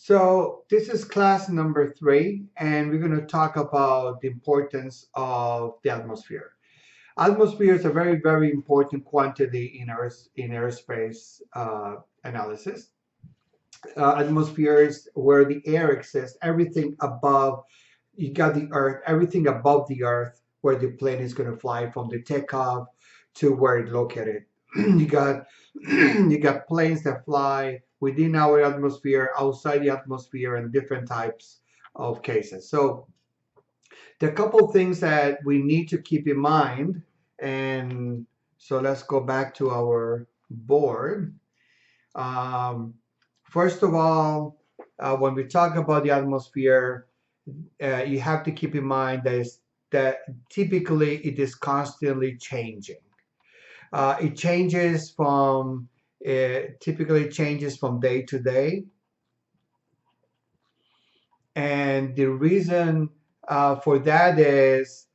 So this is class number 3, and we're going to talk about the importance of the atmosphere. Atmosphere is a very, very important quantity in aerospace analysis. Atmosphere is where the air exists, everything above, you got the earth, everything above the earth, where the plane is going to fly from the takeoff to where it's located. you got you got planes that fly within our atmosphere, outside the atmosphere, and different types of cases. So there are a couple things that we need to keep in mind. And so let's go back to our board. Um, First of all, when we talk about the atmosphere, you have to keep in mind that typically it is constantly changing. It changes from typically changes from day to day, and the reason for that is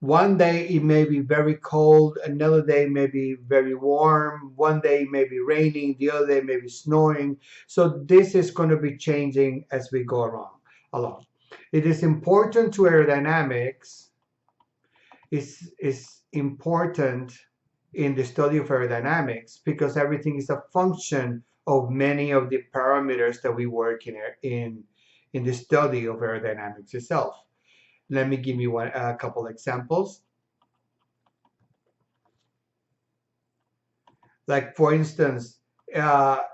one day it may be very cold, another day may be very warm, one day may be raining, the other day may be snowing. So this is going to be changing as we go along. It is important to aerodynamics, is important in the study of aerodynamics because everything is a function of many of the parameters that we work in the study of aerodynamics itself. Let me give you a couple examples. Like for instance,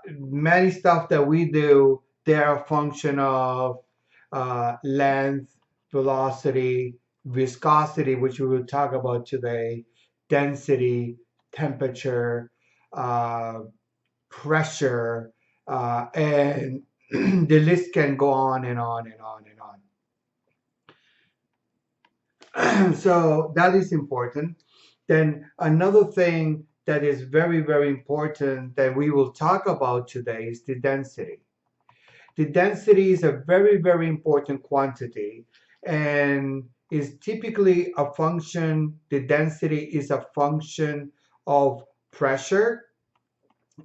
many stuff that we do, they're a function of length, velocity, viscosity, which we will talk about today, density, temperature, uh, pressure, and the list can go on and on and on and on. So that is important. Then another thing that is very, very important that we will talk about today is the density. The density is a very, very important quantity and is typically a function, the density is a function of pressure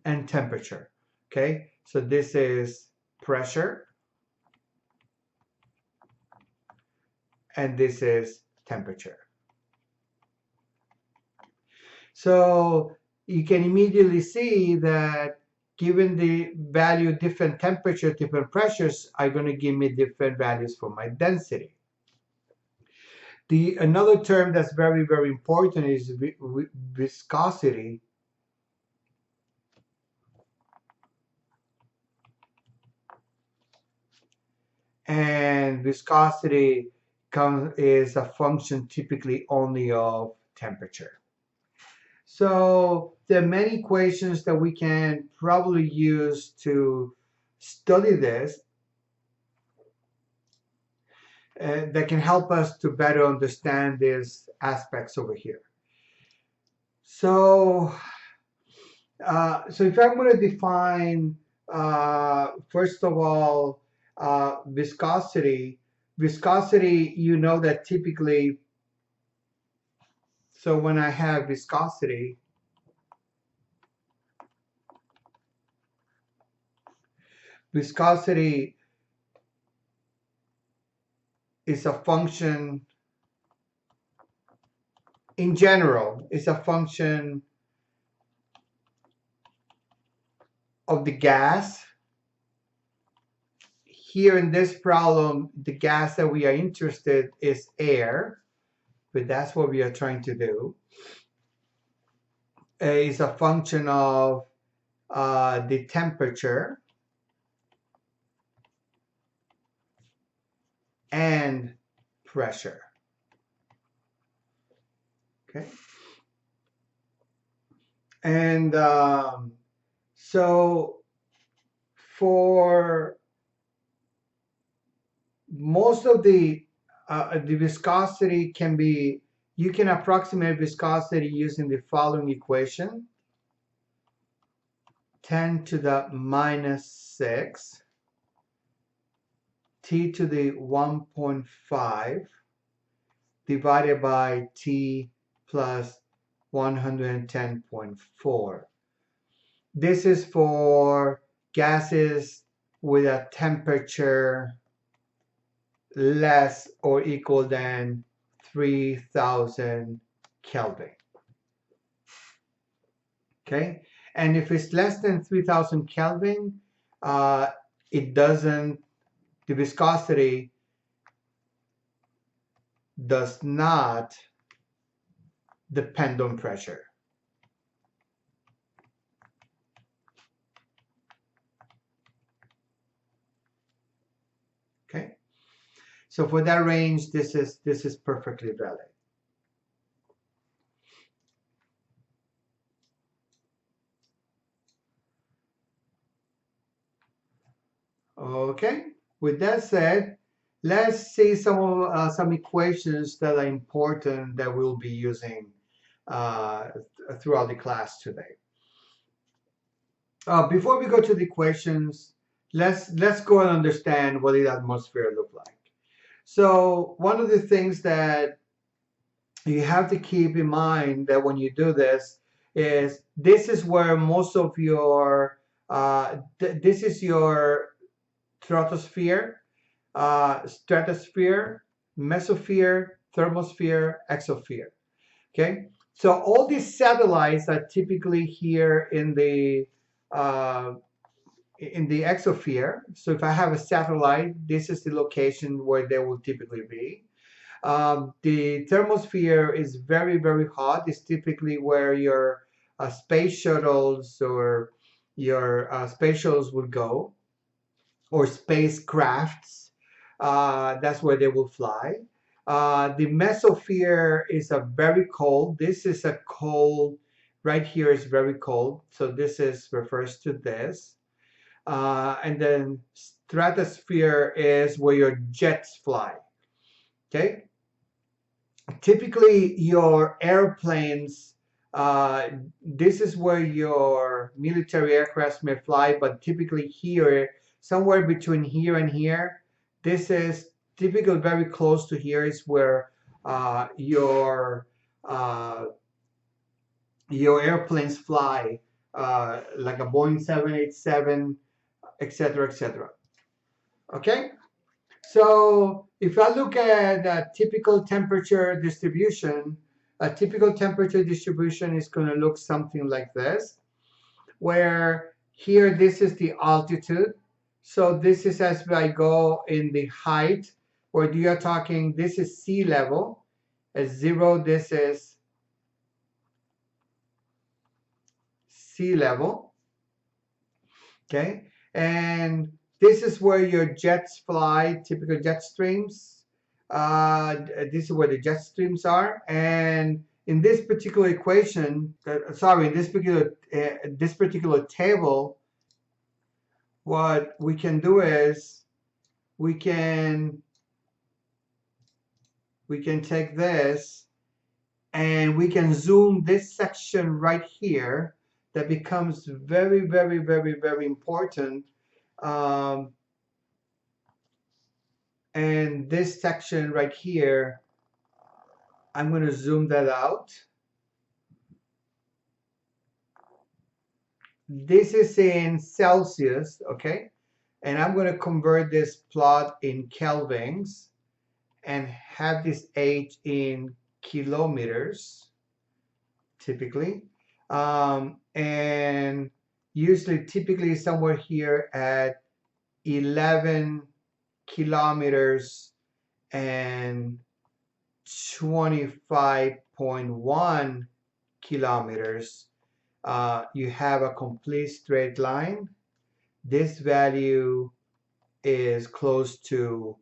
and temperature. Okay, so this is pressure and this is temperature. So you can immediately see that given the value, different temperature, different pressures are going to give me different values for my density. Another term that's very, very important is viscosity. And viscosity is a function typically only of temperature. So there are many equations that we can probably use to study this that can help us to better understand these aspects over here. So, so if I'm going to define, first of all, viscosity, you know that typically, so when I have viscosity, is a function, in general, is a function of the gas. Here in this problem, the gas that we are interested is air, but that's what we are trying to do. Is a function of the temperature and pressure. Okay. And so for most of the viscosity can be, you can approximate viscosity using the following equation. 10 to the minus 6 t to the 1.5 divided by t plus 110.4. This is for gases with a temperature less or equal than 3000 Kelvin. Okay, and if it's less than 3000 Kelvin, it doesn't, the viscosity does not depend on pressure. Okay, so for that range, this is perfectly valid. Okay, with that said, let's see some equations that are important that we'll be using throughout the class today. Before we go to the equations, let's go and understand what the atmosphere look like. So one of the things that you have to keep in mind that when you do this is where most of your this is your stratosphere, mesosphere, thermosphere, exosphere. Okay, so all these satellites are typically here uh, in the exosphere. So if I have a satellite, this is the location where they will typically be. The thermosphere is very, very hot. It's typically where your space shuttles or your space shuttles will go, or spacecrafts. That's where they will fly. The mesosphere is a very cold. This is a cold. Right here is very cold. So this is refers to this. And then stratosphere is where your jets fly. Okay. Typically, your airplanes. This is where your military aircraft may fly, but typically here, somewhere between here and here, this is typically very close to here is where uh, your uh, your airplanes fly, like a Boeing 787, etc., etc. Okay, so if I look at a typical temperature distribution, a typical temperature distribution is going to look something like this, where here this is the altitude. So this is as I go in the height, where you are talking, this is sea level. At 0, this is sea level. Okay, and this is where your jets fly, typical jet streams. This is where the jet streams are, and in this particular equation, sorry, in this particular table, what we can do is we can take this and we can zoom this section right here that becomes very, very, very, very important. Um, and this section right here, I'm going to zoom that out. This is in Celsius, okay? And I'm going to convert this plot in kelvins and have this H in kilometers, typically. And usually, typically somewhere here at 11 kilometers and 25.1 kilometers, you have a complete straight line. This value is close to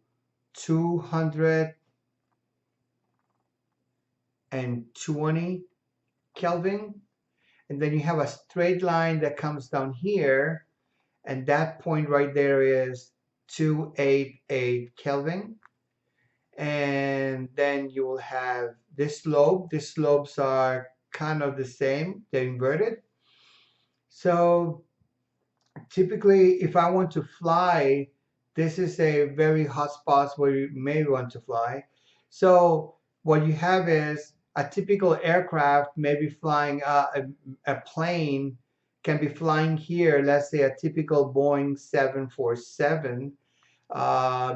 220 Kelvin. And then you have a straight line that comes down here, and that point right there is 288 Kelvin. And then you will have this slope. These slopes are kind of the same, they're inverted. So typically, if I want to fly, this is a very hot spot where you may want to fly. So what you have is a typical aircraft maybe flying a plane can be flying here, let's say a typical Boeing 747,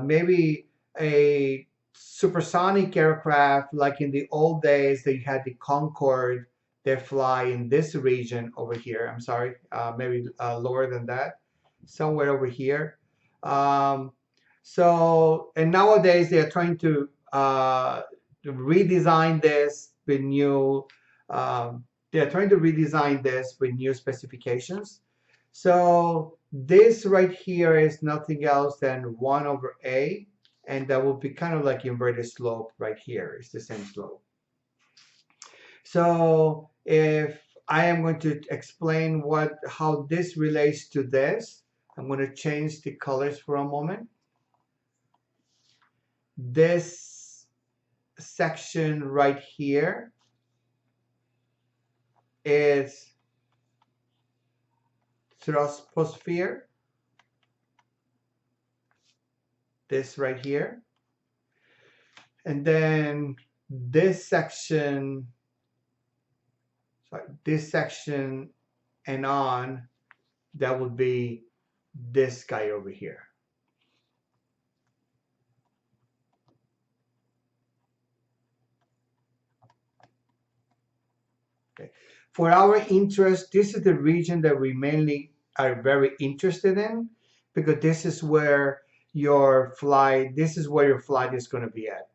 maybe a supersonic aircraft like in the old days that you had the Concorde, they fly in this region over here. I'm sorry, maybe lower than that, somewhere over here. Um, and nowadays they are trying to redesign this with new, um, they are trying to redesign this with new specifications. So this right here is nothing else than 1 over a, and that will be kind of like inverted slope right here. It's the same slope. So if I am going to explain how this relates to this, I'm going to change the colors for a moment. This section right here is Stratosphere. This right here. And then this section, and on, that would be this guy over here. Okay. For our interest, this is the region that we mainly are very interested in, because this is where your flight is going to be at.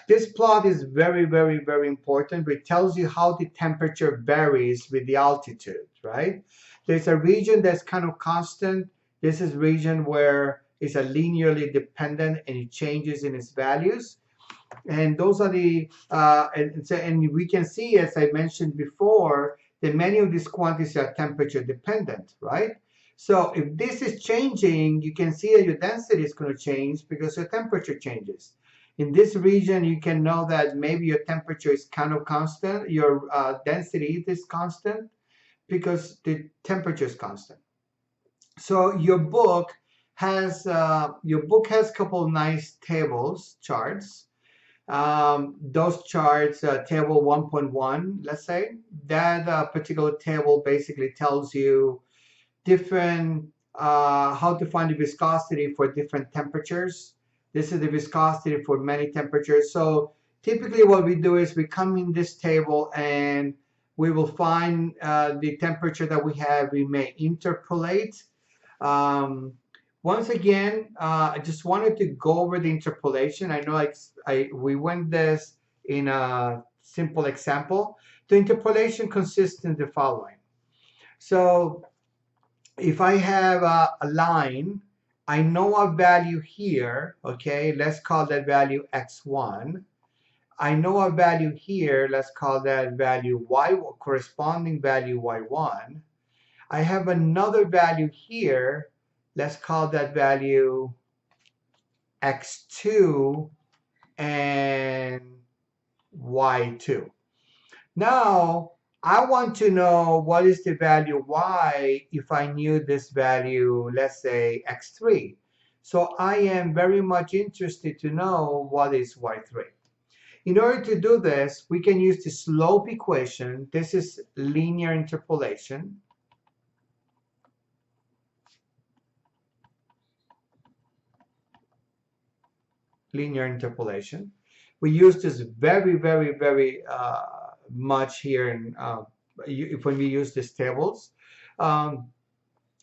This plot is very, very, very important. It tells you how the temperature varies with the altitude, right? There's a region that's kind of constant. This is region where it's a linearly dependent and it changes in its values. And those are the, and we can see, as I mentioned before, that many of these quantities are temperature dependent, right? So if this is changing, you can see that your density is going to change because your temperature changes. In this region, you can know that maybe your temperature is kind of constant, your density is constant because the temperature is constant. So your book has a couple of nice charts. Those charts, table 1.1, let's say, that particular table basically tells you different how to find the viscosity for different temperatures. This is the viscosity for many temperatures. So typically what we do is we come in this table and we will find the temperature that we have. We may interpolate. Once again, I just wanted to go over the interpolation. I know we went this in a simple example. The interpolation consists in the following. So if I have a line, I know a value here, okay, let's call that value x1. I know a value here, let's call that value corresponding value y1. I have another value here, let's call that value x2 and y2. Now, I want to know what is the value y if I knew this value, let's say x3. So I am very much interested to know what is y3. In order to do this, we can use the slope equation. This is linear interpolation. Linear interpolation. We use this very, very, very much here in, when we use these tables. And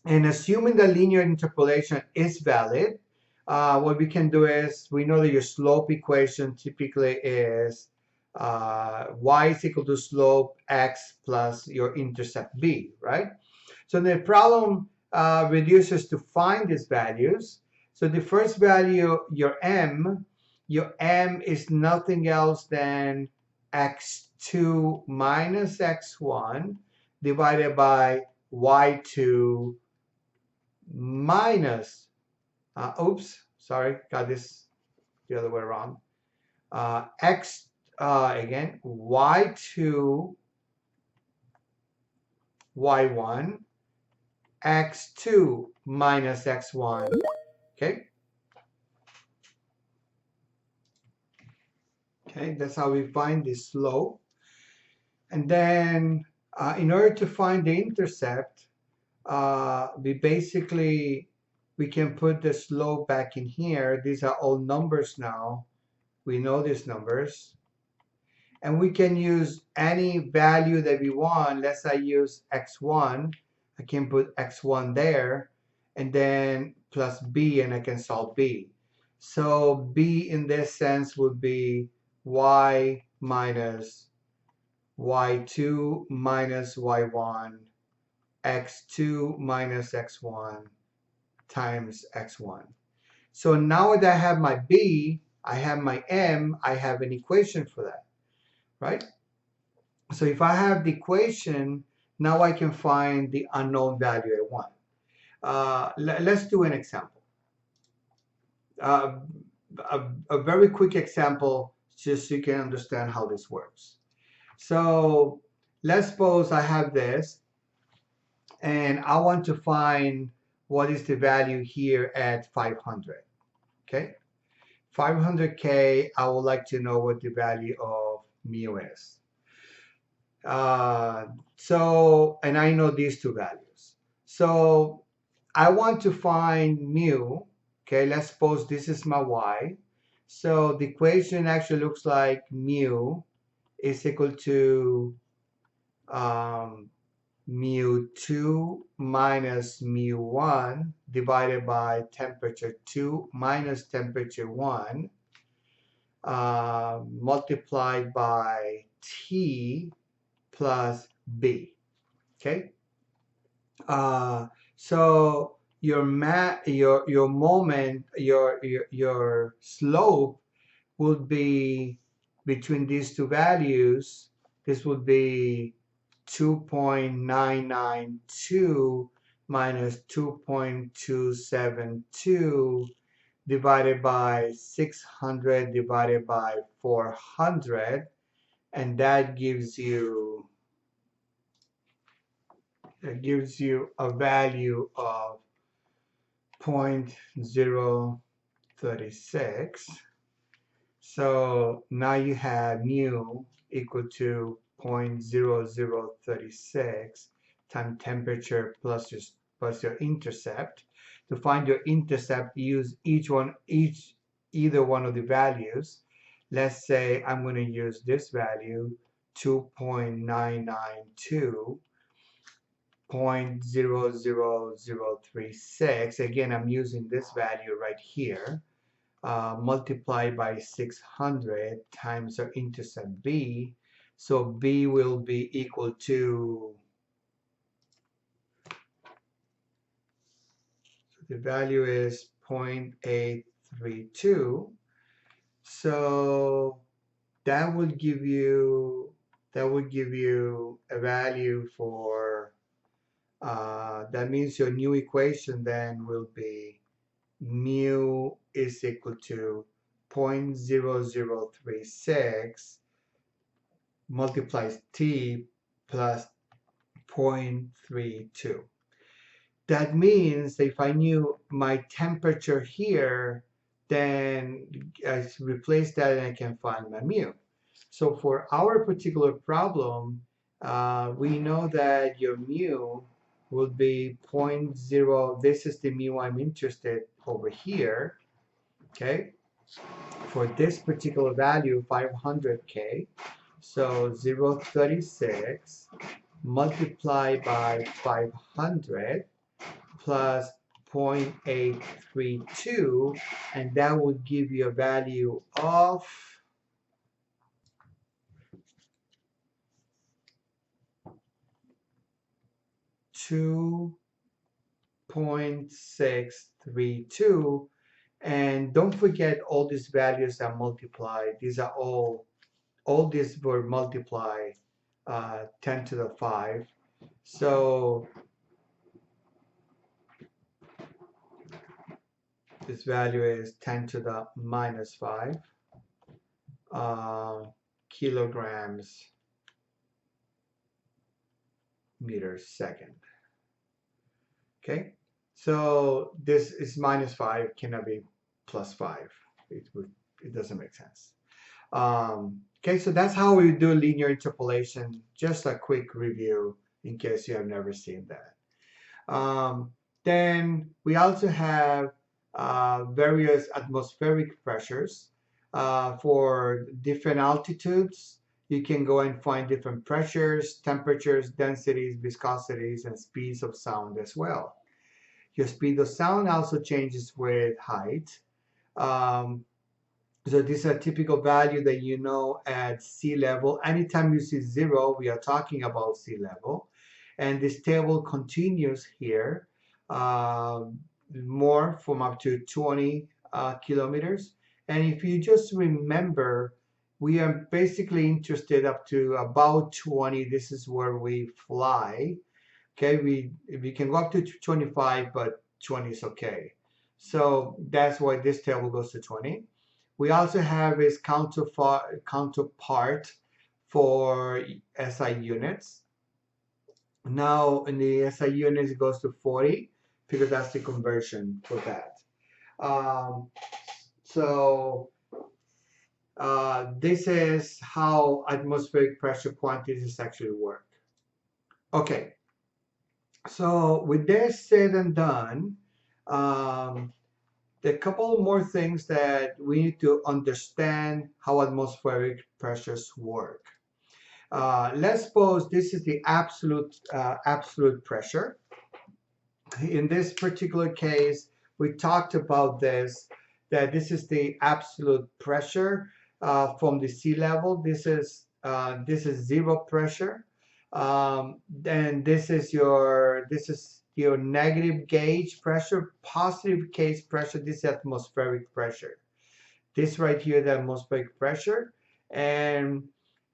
assuming that linear interpolation is valid, what we can do is, we know that your slope equation typically is y is equal to slope x plus your intercept b, right? So the problem reduces to find these values. So the first value, your m is nothing else than x2 minus x1 divided by y2 minus, oops, sorry, got this the other way around. Again, y2, y1, x2 minus x1, okay? Okay, that's how we find the slope. And then in order to find the intercept, we can put the slope back in here. These are all numbers now. We know these numbers. And we can use any value that we want. Let's say I use x1. I can put x1 there, and then plus b, and I can solve b. So b in this sense would be y minus y2 minus y1, x2 minus x1 times x1. So now that I have my b, I have my m, I have an equation for that, right? So if I have the equation, now I can find the unknown value I want. Let's do an example. Uh, a very quick example, just so you can understand how this works. So let's suppose I have this, and I want to find what is the value here at 500. Okay, 500K, I would like to know what the value of mu is. And I know these two values. So I want to find mu. Okay, let's suppose this is my y. So the equation actually looks like mu is equal to mu2 minus mu1 divided by temperature 2 minus temperature 1 multiplied by T plus B. Okay. So your moment, your slope would be between these two values. This would be 2.992 minus 2.272 divided by 600 divided by 400, and that gives you a value of 0.036. So now you have mu equal to 0.0036 times temperature plus your intercept. To find your intercept, use either one of the values. Let's say I'm going to use this value, 2.992. 0.00036. Again, I'm using this value right here, multiplied by 600 times our intercept b. So b will be equal to, so the value is 0.832. So that would give you a value for that means your new equation then will be mu is equal to 0.0036 multiplies T plus 0.32. That means if I knew my temperature here, then I replace that and I can find my mu. So for our particular problem, we know that your mu will be 0.0. This is the mu I'm interested over here. Okay, for this particular value, 500K. So 0.36 multiplied by 500 plus 0.832, and that would give you a value of 2.632. And don't forget, all these values are multiplied. These are all these were multiplied 10 to the 5. So this value is 10 to the minus 5 kilograms meters second. Okay, so this is minus 5, cannot be plus 5. It doesn't make sense. Okay, so that's how we do linear interpolation. Just a quick review in case you have never seen that. Um, then we also have various atmospheric pressures for different altitudes. You can go and find different pressures, temperatures, densities, viscosities, and speeds of sound as well. Your speed of sound also changes with height. Um, so this is a typical value that you know at sea level. Anytime you see zero, we are talking about sea level. And this table continues here, uh, more from up to 20 kilometers. And if you just remember, we are basically interested up to about 20. This is where we fly. Okay, we can go up to 25, but 20 is okay. So that's why this table goes to 20. We also have its counterpart for SI units. Now in the SI units it goes to 40 because that's the conversion for that. Um, so this is how atmospheric pressure quantities actually work. Okay, so with this said and done, um, there are a couple more things that we need to understand how atmospheric pressures work. Let's suppose this is the absolute pressure. In this particular case, we talked about this, that this is the absolute pressure from the sea level. This is zero pressure. Then this is your negative gauge pressure, positive gauge pressure. This is atmospheric pressure. This right here, the atmospheric pressure, and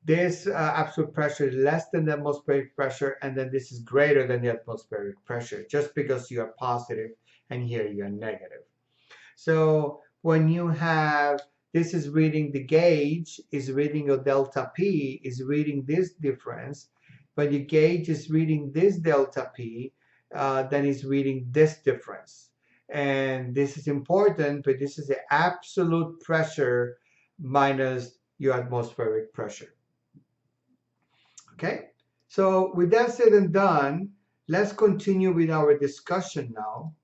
this absolute pressure is less than the atmospheric pressure, and then this is greater than the atmospheric pressure, just because you are positive and here you are negative. So when you have, this is reading the gauge, is reading your delta P, is reading this difference, but your gauge is reading this delta P, then it's reading this difference. And this is important, but this is the absolute pressure minus your atmospheric pressure. Okay, so with that said and done, let's continue with our discussion now.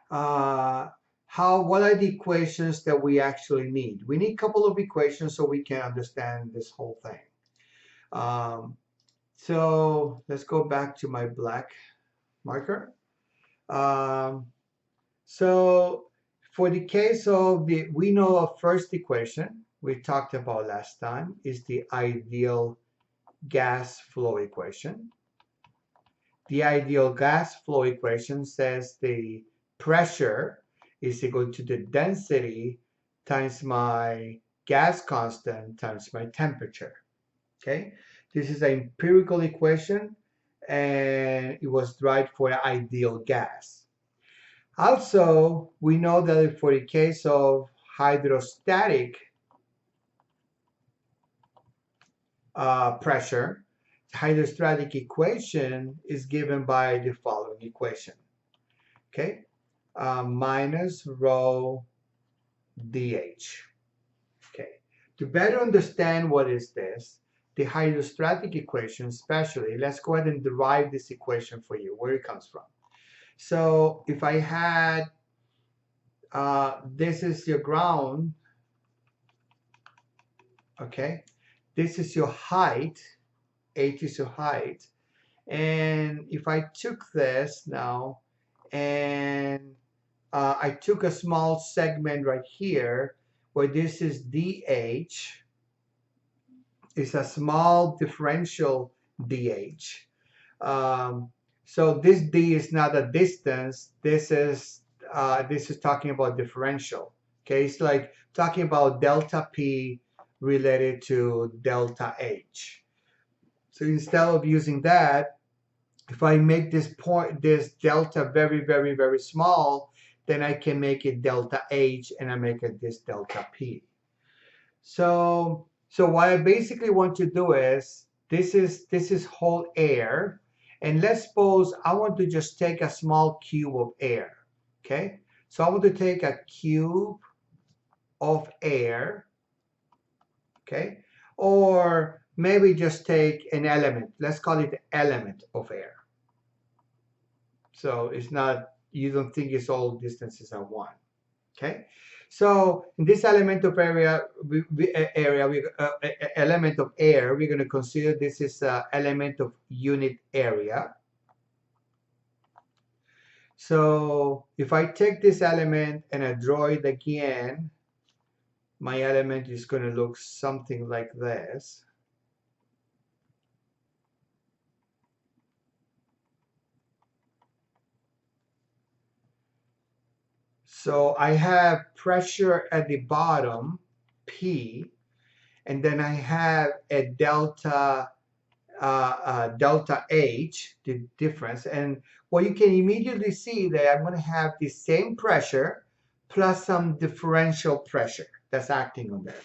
What are the equations that we actually need? We need a couple of equations so we can understand this whole thing. So let's go back to my black marker. So for the case of we know a first equation we talked about last time is the ideal gas flow equation. The ideal gas flow equation says the pressure is equal to the density times my gas constant times my temperature. Okay, this is an empirical equation and it was derived for ideal gas. Also, we know that for the case of hydrostatic pressure, the hydrostatic equation is given by the following equation. Okay, minus rho dH. Okay, to better understand what is this, the hydrostatic equation especially, let's go ahead and derive this equation for you, where it comes from. So if I had, this is your ground, okay, this is your height, h is your height, and if I took this now and I took a small segment right here where this is dh, it's a small differential dh. So this d is not a distance, this is talking about differential. Okay, it's like talking about delta p related to delta h. So instead of using that, if I make this delta very, very, very small, then I can make it delta H and I make it this delta P. So what I basically want to do is, this is whole air. And let's suppose I want to just take a small cube of air. Okay? So I want to take a cube of air. Okay? Or maybe just take an element. Let's call it the element of air. So it's not, you don't think it's all distances are one. Okay. So in this element of area, element of air, we're going to consider this is an element of unit area. So if I take this element and I draw it again, my element is going to look something like this. So I have pressure at the bottom, P, and then I have a delta delta H, the difference. And what you can immediately see that I'm going to have the same pressure plus some differential pressure that's acting on there.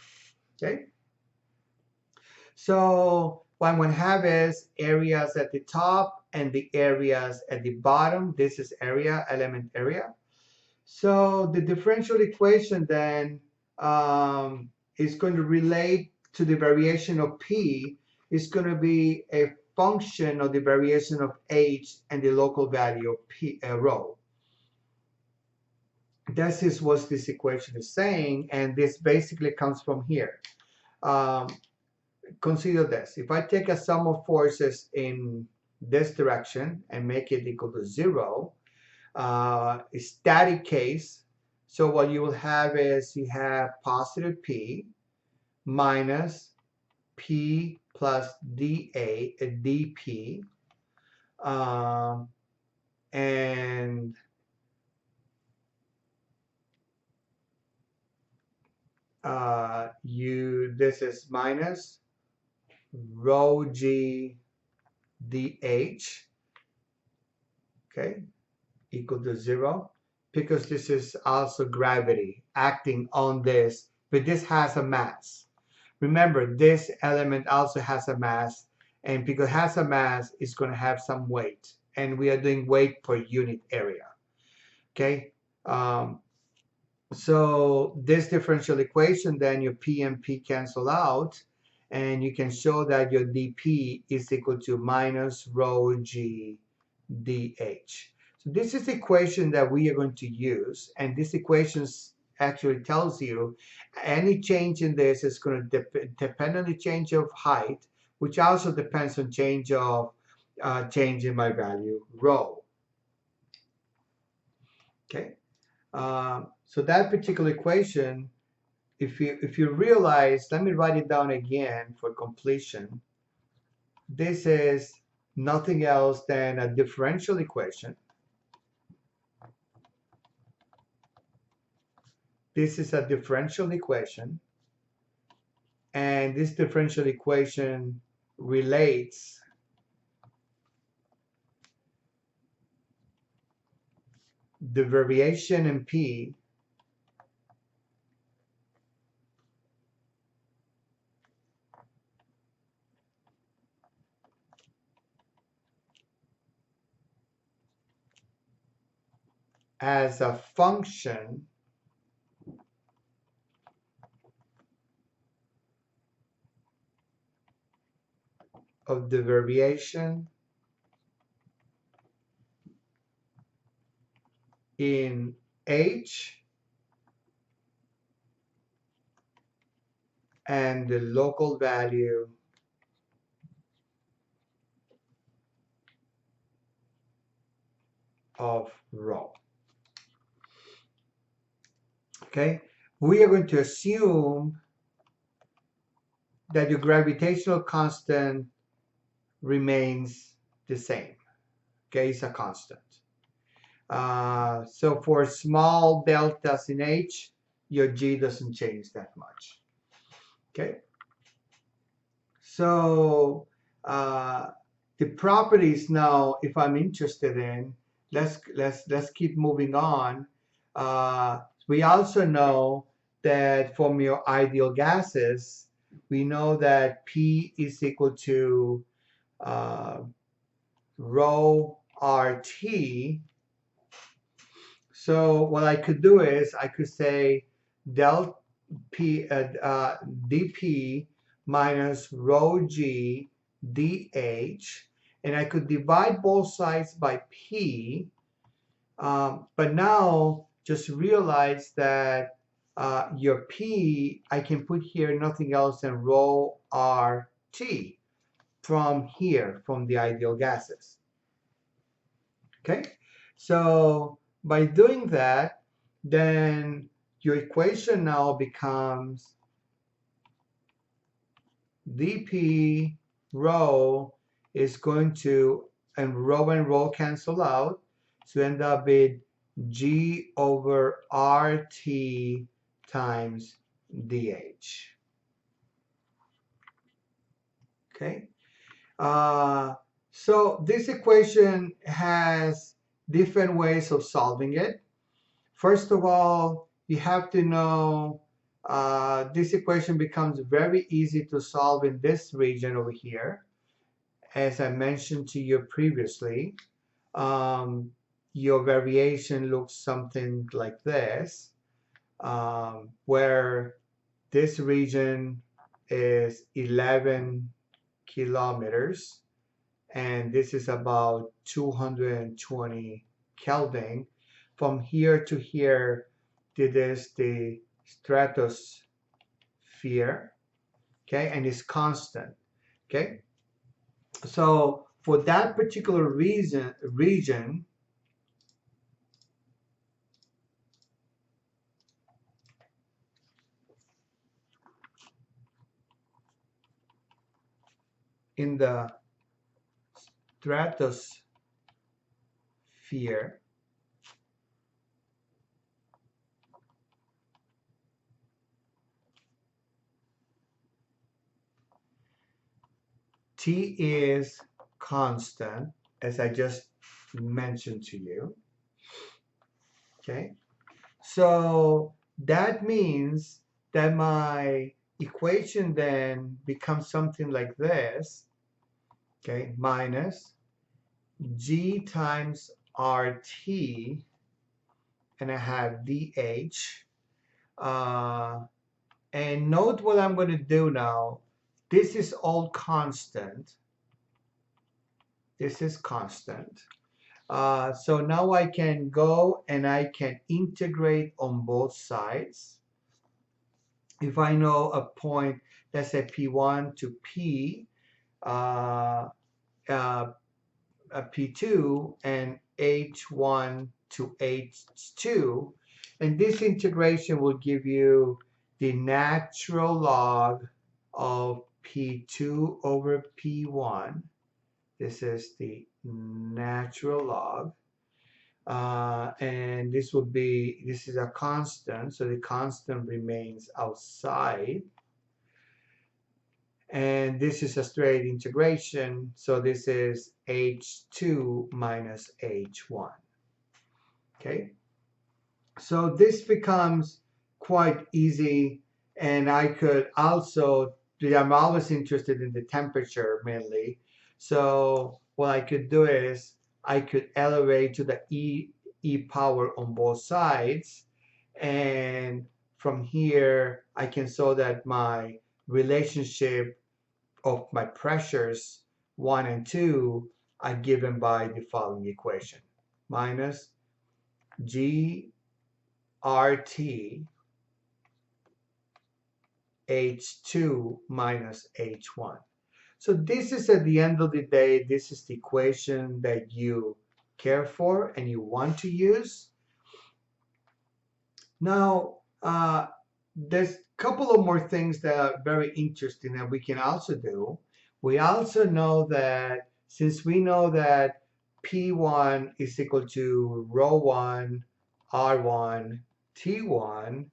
Okay. So what I'm going to have is areas at the top and the areas at the bottom. This is area, element area. So the differential equation then is going to relate to the variation of P. Is going to be a function of the variation of H and the local value of P, rho. This is what this equation is saying, and this basically comes from here. Consider this. If I take a sum of forces in this direction and make it equal to 0, a static case, so what you will have is you have positive P minus P plus dP, and this is minus rho g dH, okay, equal to 0, because this is also gravity acting on this, but this has a mass. Remember, this element also has a mass, and because it has a mass, it's going to have some weight, and we are doing weight per unit area. Okay, so this differential equation, then your P and P cancel out, and you can show that your dP is equal to minus rho g dH. So this is the equation that we are going to use, and this equation actually tells you any change in this is going to depend on the change of height, which also depends on change in my value rho. Okay, so that particular equation, if you realize, let me write it down again for completion. This is nothing else than a differential equation. This is a differential equation, and this differential equation relates the variation in P as a function of the variation in H and the local value of rho. Okay, we are going to assume that your gravitational constant remains the same. Okay, it's a constant. So for small deltas in H, your G doesn't change that much. Okay. So the properties now, if I'm interested in, let's keep moving on. We also know that from your ideal gases, we know that P is equal to rho RT. So what I could do is I could say del P dP minus rho g dH, and I could divide both sides by P, But now just realize that your P, I can put here nothing else than rho RT from here, from the ideal gases. Okay, so by doing that, then your equation now becomes dp rho is going to, and rho cancel out, so end up with g over RT times dH. Okay, so this equation has different ways of solving it. First of all, you have to know this equation becomes very easy to solve in this region over here. As I mentioned to you previously, your variation looks something like this, where this region is 11 kilometers, and this is about 220 Kelvin. From here to here, this is the stratosphere, okay, and it's constant, okay. So for that particular region, in the stratosphere, T is constant, as I just mentioned to you. Okay, so that means that my equation then becomes something like this, okay, minus G times RT, and I have DH. And note what I'm going to do now. This is all constant. This is constant. So now I can go and I can integrate on both sides. If I know a point, let's say P1 to P, uh, uh, P2, and H1 to H2, and this integration will give you the natural log of P2 over P1. This is the natural log. And this is a constant, so the constant remains outside. And this is a straight integration, so this is H2 minus H1. Okay, so this becomes quite easy, and I could also, I'm always interested in the temperature mainly, so what I could do is I could elevate to the e power on both sides, and from here I can show that my relationship of my pressures 1 and 2 are given by the following equation: minus G RT H2 minus H1. So this is, at the end of the day, this is the equation that you care for and you want to use. Now, there's a couple of more things that are very interesting that we can also do. We also know that, since we know that P1 is equal to rho 1 R1 T1,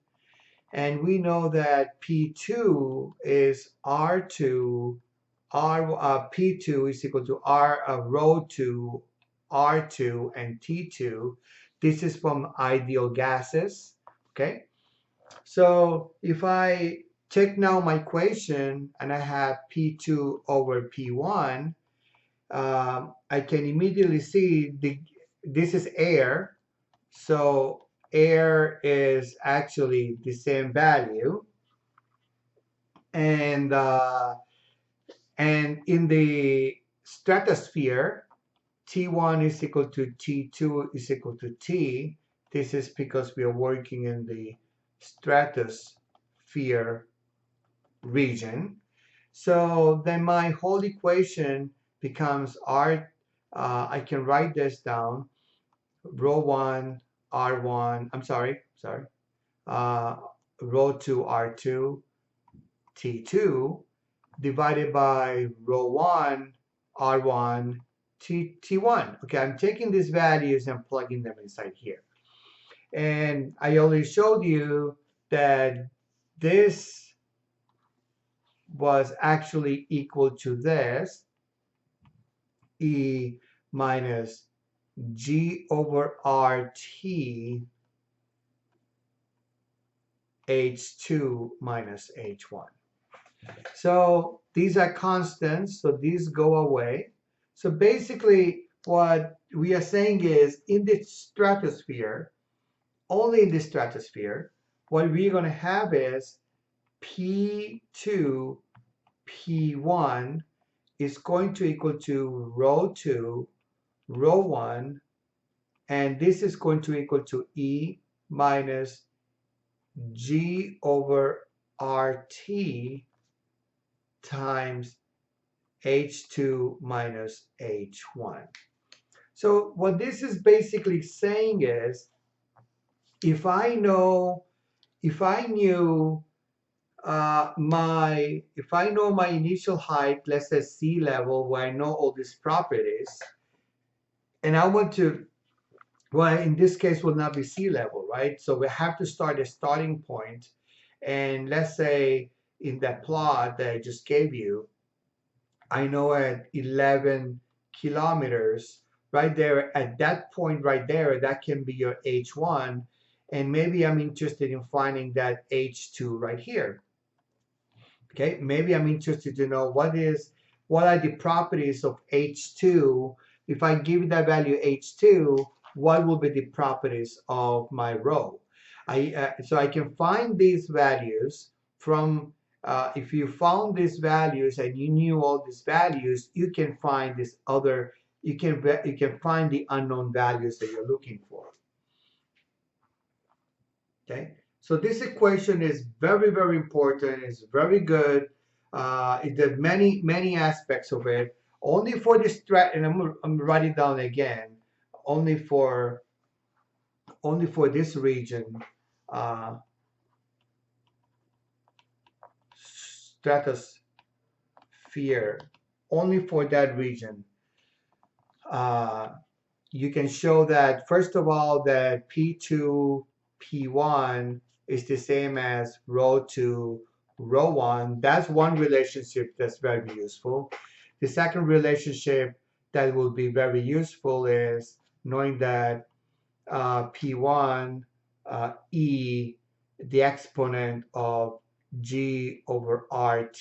and we know that P2 is R2 P2 is equal to rho 2 R2 and T2. This is from ideal gases. Okay, so if I check now my equation and I have P2 over P1, I can immediately see this is air, so air is actually the same value, and in the stratosphere, T1 is equal to T2 is equal to T. This is because we are working in the stratosphere region. So then my whole equation becomes R. I can write this down. Rho 1, R1, rho 2, R2, T2 divided by rho 1, R1, T1. Okay, I'm taking these values and plugging them inside here. And I already showed you that this was actually equal to this, E minus G over RT H2 minus H1. So these are constants, so these go away. So basically what we are saying is in the stratosphere, only in the stratosphere, what we're going to have is P2, P1 is going to equal to rho 2, rho 1, and this is going to equal to E minus G over RT times H2 minus H1. So what this is basically saying is, if I knew my initial height, let's say sea level, where I know all these properties, and I want to, well, in this case will not be sea level, right? So we have to start a starting point, and let's say in that plot that I just gave you, I know at 11 kilometers, right there, at that point right there, that can be your H1, and maybe I'm interested in finding that H2 right here. Okay, maybe I'm interested to know what are the properties of H2. If I give that value H2, what will be the properties of my rho? So I can find these values from, if you found these values and you knew all these values, you can find this other, you can find the unknown values that you're looking for. Okay, so this equation is very, very important. It's very good. There's many aspects of it. Only for the and I'm writing down again. Only for this region, uh, stratosphere. Only for that region. You can show that first of all that P2 P1 is the same as rho 2 rho 1. That's one relationship that's very useful. The second relationship that will be very useful is knowing that P1 E, the exponent of G over RT,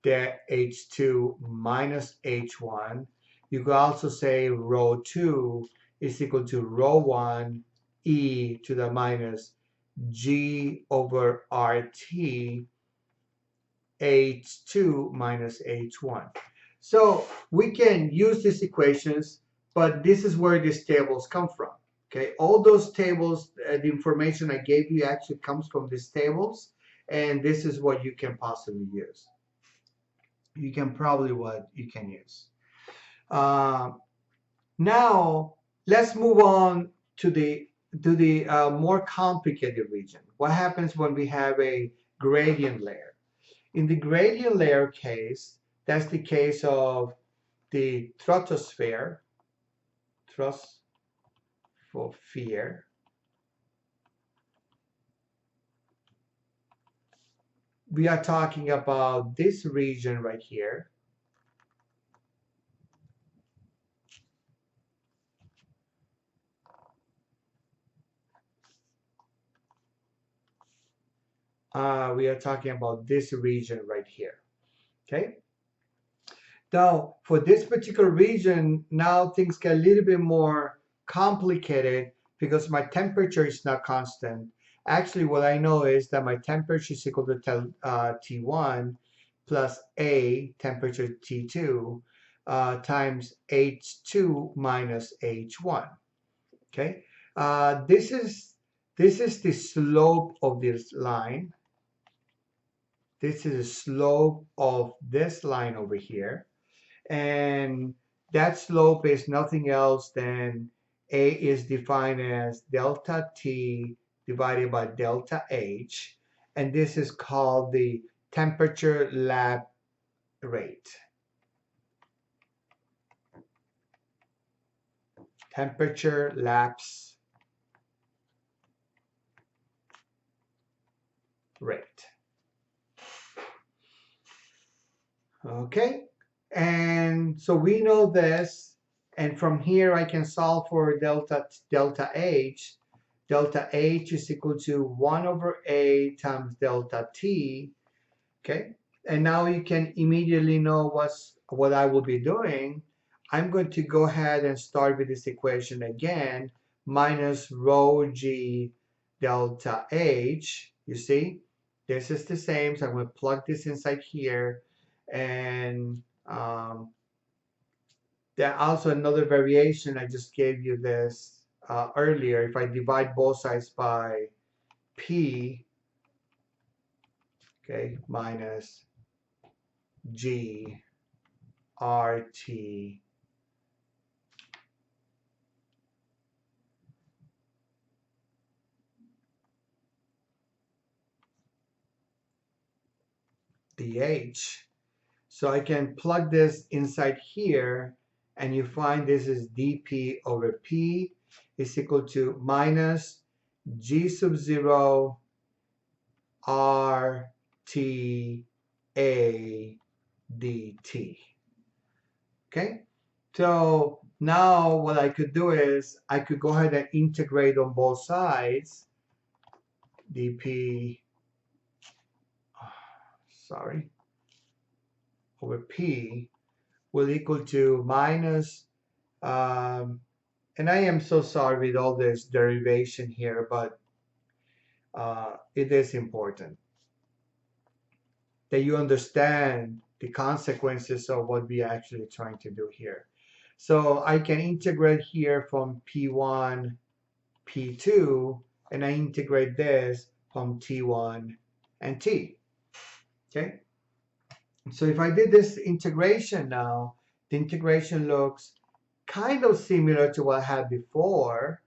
the H2 minus H1. You could also say rho 2 is equal to rho 1 E to the minus G over RT H2 minus H1. So we can use these equations, but this is where these tables come from. Okay, all those tables, the information I gave you actually comes from these tables, and this is what you can possibly use. You can probably what you can use. Now let's move on to the more complicated region. What happens when we have a gradient layer? In the gradient layer case, that's the case of the stratosphere. We are talking about this region right here. We are talking about this region right here. Okay. Now, for this particular region, now things get a little bit more complicated because my temperature is not constant. Actually, what I know is that my temperature is equal to T1 plus A temperature T2. times h2 minus h1. Okay, this is the slope of this line. This is the slope of this line over here, and that slope is nothing else than A is defined as delta T divided by delta H, and this is called the temperature lapse rate. Temperature lapse rate. Okay, and so we know this, and from here I can solve for delta H. Delta H is equal to 1 over A times delta T. Okay, and now you can immediately know what I will be doing. I'm going to go ahead and start with this equation again, minus rho g delta H. You see, this is the same, so I'm going to plug this inside here, and there also another variation. I just gave you this earlier. If I divide both sides by P, okay, minus G RT dH. So I can plug this inside here, and you find this is dP over P is equal to minus G sub 0 RT A dt. Okay, so now what I could do is I could go ahead and integrate on both sides. dP, sorry, over P will equal to minus, and I am so sorry with all this derivation here, but it is important that you understand the consequences of what we are actually trying to do here. So I can integrate here from P1, P2, and I integrate this from T1 and T. Okay? So if I did this integration now, the integration looks kind of similar to what I had before.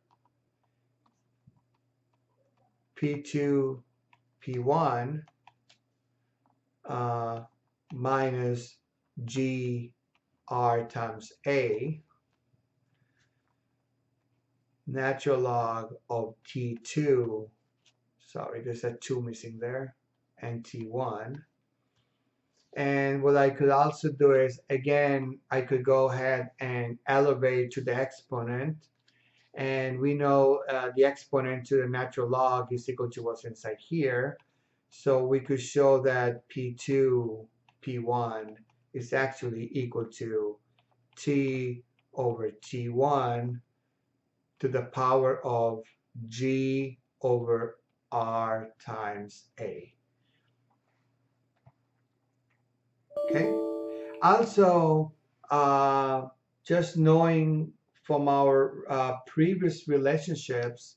P2, P1 minus GR times A, natural log of T2, sorry, there's a 2 missing there, and T1. And what I could also do is, again, I could go ahead and elevate to the exponent. And we know the exponent to the natural log is equal to what's inside here. So we could show that P2, P1 is actually equal to T over T1 to the power of G over R times A. Okay. Also, just knowing from our previous relationships,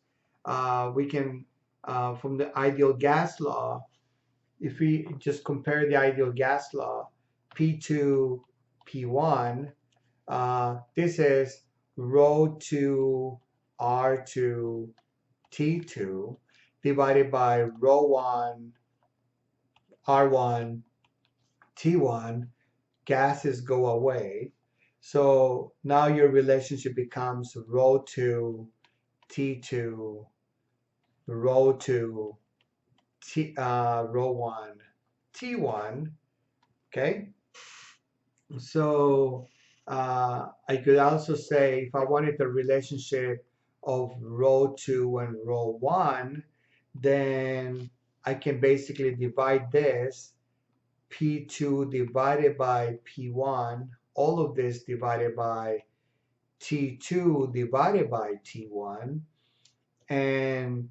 we can, from the ideal gas law, if we just compare the ideal gas law, P2, P1, this is rho 2 R2 T2 divided by rho 1 R1 T1. Gases go away. So now your relationship becomes rho 2 T2 rho 2 rho 1 T1. Okay, so I could also say if I wanted the relationship of rho 2 and rho 1, then I can basically divide this P2 divided by P1, all of this divided by T2 divided by T1. And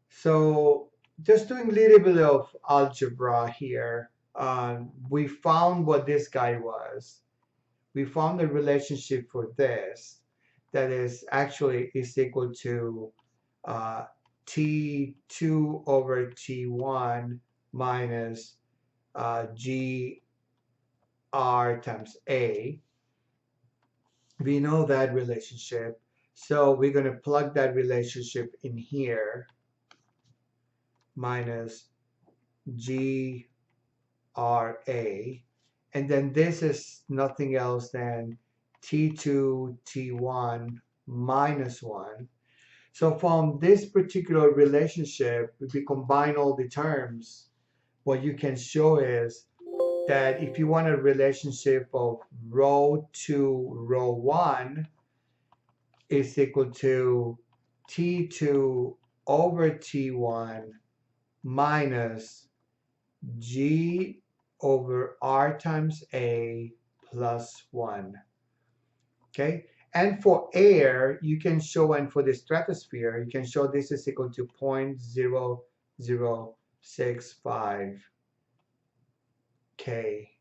so just doing a little bit of algebra here, we found what this guy was. we found a relationship for this that is actually is equal to uh, T2 over T1 minus GR times A. We know that relationship, so we're going to plug that relationship in here, minus GRA, and then this is nothing else than T2 T1 minus 1. So from this particular relationship, if we combine all the terms, what you can show is that if you want a relationship of rho 2 rho 1 is equal to T2 over T1 minus G over R times A plus 1. Okay? And for air, you can show, and for the stratosphere, you can show this is equal to 0.0065 K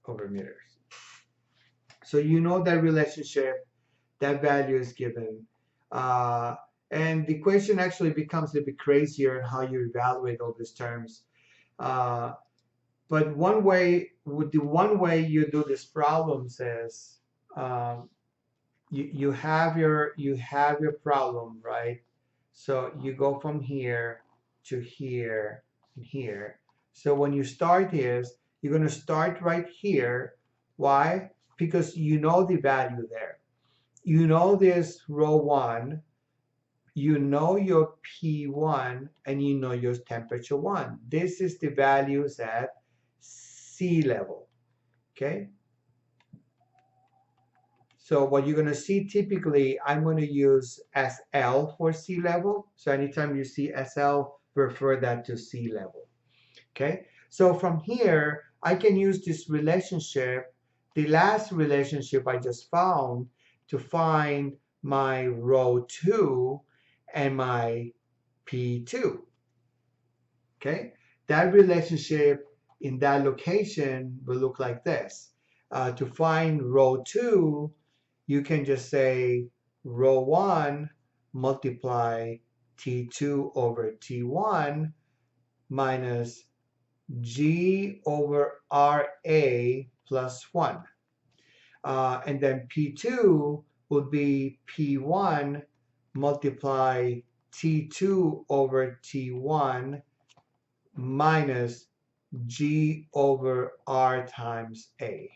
over meters. So you know that relationship, that value is given. And the equation actually becomes a little bit crazier in how you evaluate all these terms. But the one way you do these problems is you have your problem, right? So you go from here to here and here. So when you start this, you're going to start right here. Why? Because you know the value there. You know this rho 1, you know your P1, and you know your temperature 1. This is the values at sea level, okay? So what you're going to see typically, I'm going to use SL for sea level. So anytime you see SL, refer that to sea level, okay? So from here, I can use this relationship, the last relationship I just found, to find my rho 2 and my P2, okay? That relationship in that location will look like this. To find rho 2, you can just say rho 1 multiply T2 over T1 minus G over RA plus 1. And then P2 would be P1 multiply T2 over T1 minus G over R times A.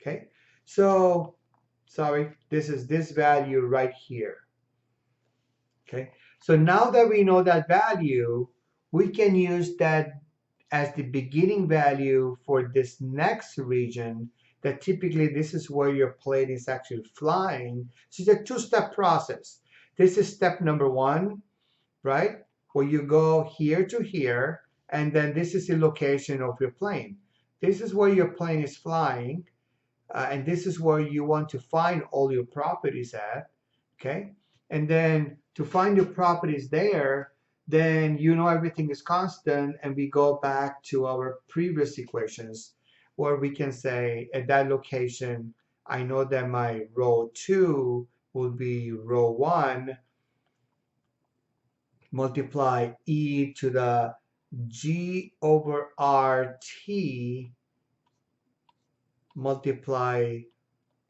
Okay, so sorry, this is this value right here. Okay, so now that we know that value, we can use that as the beginning value for this next region, that typically this is where your plane is actually flying. So it's a two-step process. This is step number 1, right? Where you go here to here, and then this is the location of your plane. This is where your plane is flying, and this is where you want to find all your properties at, okay? And then to find your properties there, then you know everything is constant, and we go back to our previous equations where we can say at that location, I know that my rho 2 will be rho 1 multiply e to the G over RT multiply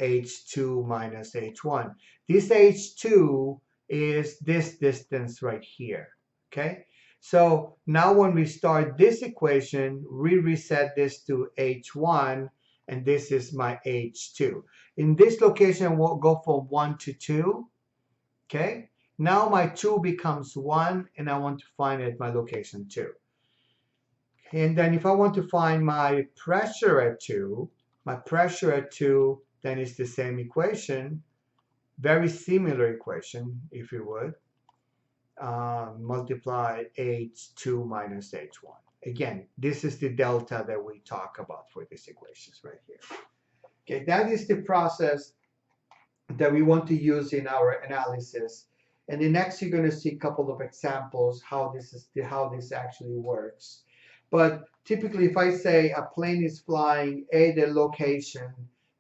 H2 minus H1. This H2 is this distance right here, okay? So now when we start this equation, we reset this to H1, and this is my H2. In this location, we'll go from 1 to 2, okay? Now my 2 becomes 1, and I want to find it at my location 2. And then if I want to find my pressure at 2, then it's the same equation, very similar equation, if you would, multiply H2 minus H1. Again, this is the delta that we talk about for these equations right here. Okay, that is the process that we want to use in our analysis. And the next, you're going to see a couple of examples how this actually works. But typically, if I say a plane is flying at a location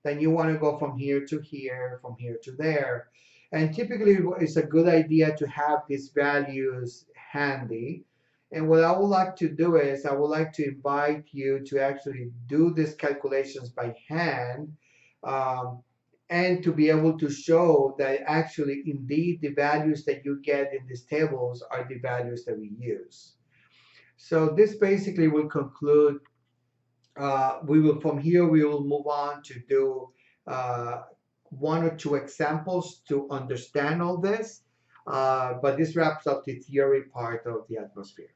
then you want to go from here to here, from here to there. And typically, it's a good idea to have these values handy. And what I would like to do is I would like to invite you to actually do these calculations by hand, um, and to be able to show that actually, indeed, the values that you get in these tables are the values that we use. So this basically will conclude. We will from here we will move on to do uh, one or two examples to understand all this. But this wraps up the theory part of the atmosphere.